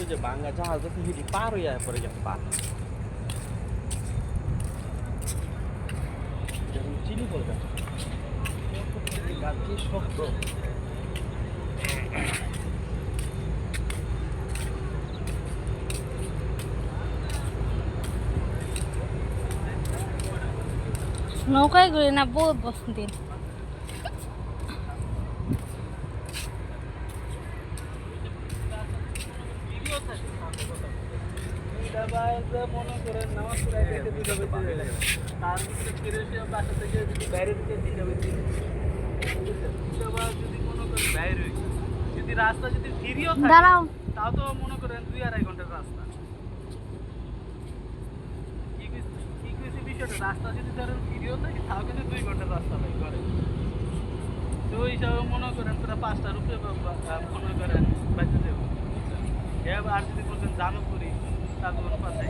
যে ভাঙ্গা জাহাজ আছে হিডি পার হইয়া পরে গেছে পার চিনি বলবে গাছ কি শক্ত নৌকায় ঘুরে না বহুত দিন মনে করেন নামাজ পড়াই দেখে দুইটা বেজে তার ভিতরে ফিরে এসে বাসা থেকে যদি বাইরে দিকে তিনটা বেজে যদি মনে করেন বাইরে যদি রাস্তা যদি ফিরিও থাকে দাঁড়াও তাও তো মনে করেন 2-2.5 ঘন্টার রাস্তা কি কইছি বিষয়টা রাস্তা যদি ধরেন ফিরিও থাকে তাও কিন্তু 2 ঘন্টার রাস্তা ভাই করে তো ওই হিসাবে মনে করেন প্রায় 5টার উপরে মনে করেন বাইরে যাবো আর যদি বলছেন জানো করি তার কোনো কথা